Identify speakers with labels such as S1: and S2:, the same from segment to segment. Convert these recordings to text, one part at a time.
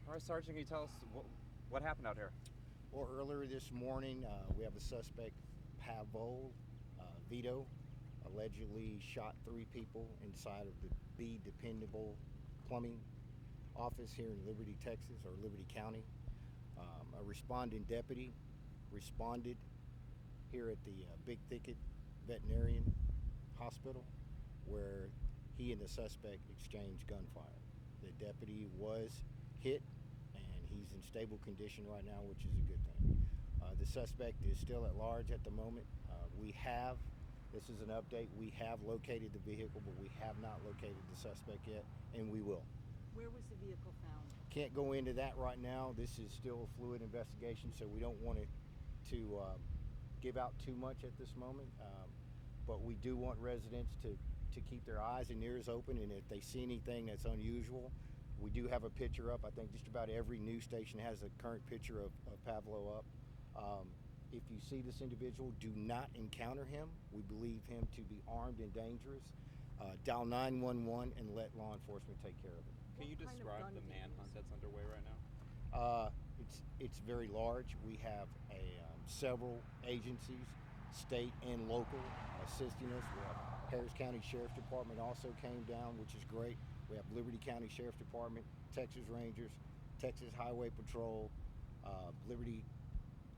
S1: All right, Sergeant, can you tell us what happened out here?
S2: Well, earlier this morning, we have a suspect, Pavel Vito, allegedly shot 3 people inside of the Be Dependable Plumbing office here in Liberty, Texas, or Liberty County. A responding deputy responded here at the Big Thicket Veterinarian Hospital, where he and the suspect exchanged gunfire. The deputy was hit, and he's in stable condition right now, which is a good thing. The suspect is still at large at the moment. This is an update, we have located the vehicle, but we have not located the suspect yet, and we will.
S3: Where was the vehicle found?
S2: Can't go into that right now. This is still a fluid investigation, so we don't want to give out too much at this moment. But we do want residents to keep their eyes and ears open, and if they see anything that's unusual, we do have a picture up. I think just about every news station has a current picture of Pavlo up. If you see this individual, do not encounter him. We believe him to be armed and dangerous. Dial 911 and let law enforcement take care of it.
S1: Can you describe the manhunt that's underway right now?
S2: It's very large. We have several agencies, state and local, assisting us. We have Harris County Sheriff's Department also came down, which is great. We have Liberty County Sheriff's Department, Texas Rangers, Texas Highway Patrol, Liberty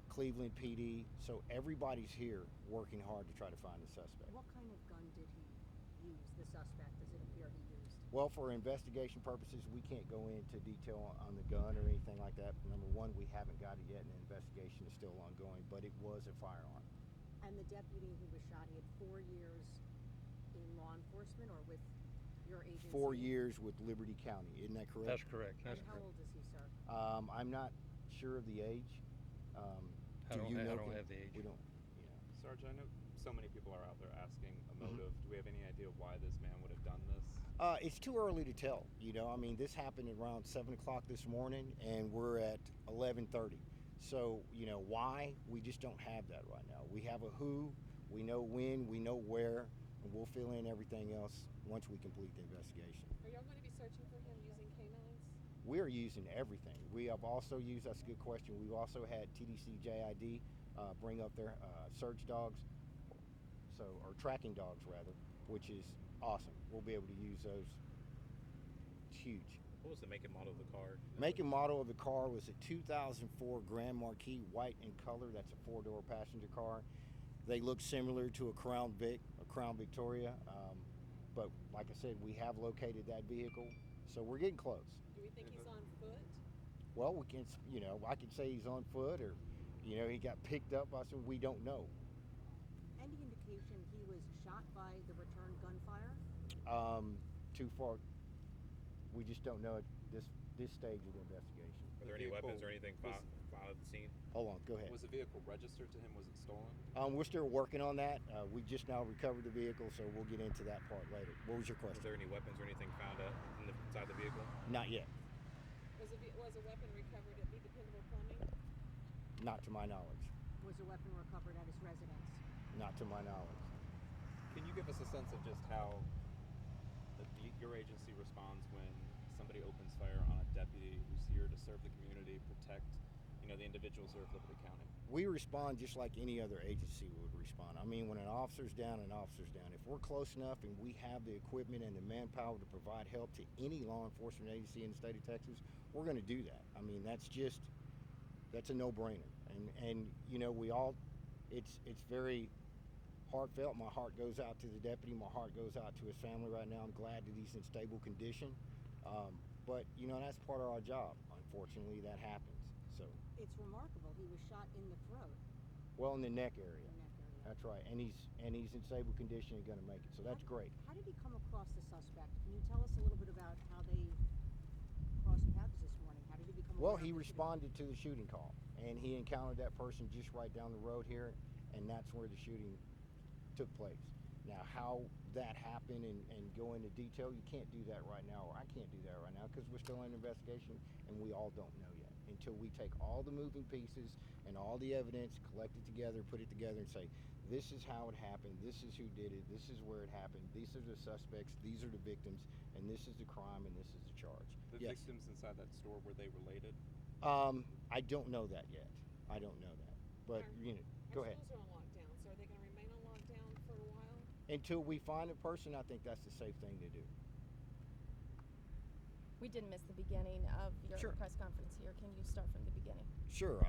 S2: Cleveland PD. So everybody's here working hard to try to find the suspect.
S3: What kind of gun did he use, the suspect, does it appear he used?
S2: Well, for investigation purposes, we can't go into detail on the gun or anything like that. Number one, we haven't got it yet, and the investigation is still ongoing, but it was a firearm.
S3: And the deputy who was shot, he had 4 years in law enforcement or with your agency?
S2: 4 years with Liberty County, isn't that correct?
S4: That's correct.
S3: And how old is he, sir?
S2: I'm not sure of the age.
S4: I don't have the age.
S2: We don't.
S1: Sarge, I know so many people are out there asking a motive. Do we have any idea why this man would have done this?
S2: It's too early to tell. I mean, this happened around 7 o'clock this morning, and we're at 11:30. So, why? We just don't have that right now. We have a who, we know when, we know where, and we'll fill in everything else once we complete the investigation.
S5: Are y'all going to be searching for him using canines?
S2: We are using everything. We have also used, that's a good question, we've also had TDC JID bring up their search dogs, or tracking dogs rather, which is awesome. We'll be able to use those. It's huge.
S4: What was the make and model of the car?
S2: Make and model of the car was a 2004 Grand Marquis, white in color. That's a 4-door passenger car. They look similar to a Crown Vic, a Crown Victoria, but like I said, we have located that vehicle, so we're getting close.
S5: Do we think he's on foot?
S2: Well, we can, I could say he's on foot, or, he got picked up by some. We don't know.
S3: Any indication he was shot by the return gunfire?
S2: Too far. We just don't know at this stage of the investigation.
S4: Were there any weapons or anything found at the scene?
S2: Hold on, go ahead.
S1: Was the vehicle registered to him? Was it stolen?
S2: We're still working on that. We just now recovered the vehicle, so we'll get into that part later. What was your question?
S4: Was there any weapons or anything found inside the vehicle?
S2: Not yet.
S5: Was a weapon recovered at Be Dependable Plumbing?
S2: Not to my knowledge.
S3: Was a weapon recovered at his residence?
S2: Not to my knowledge.
S1: Can you give us a sense of just how your agency responds when somebody opens fire on a deputy who's here to serve the community, protect, the individuals here of Liberty County?
S2: We respond just like any other agency would respond. I mean, when an officer's down, an officer's down. If we're close enough and we have the equipment and the manpower to provide help to any law enforcement agency in the state of Texas, we're going to do that. I mean, that's a no-brainer. And we all, it's very heartfelt. My heart goes out to the deputy. My heart goes out to his family right now. I'm glad that he's in stable condition. But, that's part of our job. Unfortunately, that happens. So
S3: it's remarkable. He was shot in the throat.
S2: Well, in the neck area.
S3: The neck area.
S2: That's right. And he's in stable condition and going to make it. So that's great.
S3: How did he come across the suspect? Can you tell us a little bit about how they crossed paths this morning? How did he become
S2: Well, he responded to the shooting call, and he encountered that person just right down the road here, and that's where the shooting took place. Now, how that happened and go into detail, you can't do that right now, or I can't do that right now, because we're still in investigation, and we all don't know yet. Until we take all the moving pieces and all the evidence, collect it together, put it together, and say, this is how it happened, this is who did it, this is where it happened, these are the suspects, these are the victims, and this is the crime, and this is the charge.
S1: The
S2: Yes.
S1: victims inside that store, were they related?
S2: I don't know that yet. I don't know that. But, go ahead.
S5: Our schools are on lockdown, so are they going to remain on lockdown for a while?
S2: Until we find a person, I think that's the safe thing to do.
S6: We did miss the beginning of your
S2: Sure.
S6: press conference here. Can you start from the beginning?
S2: Sure.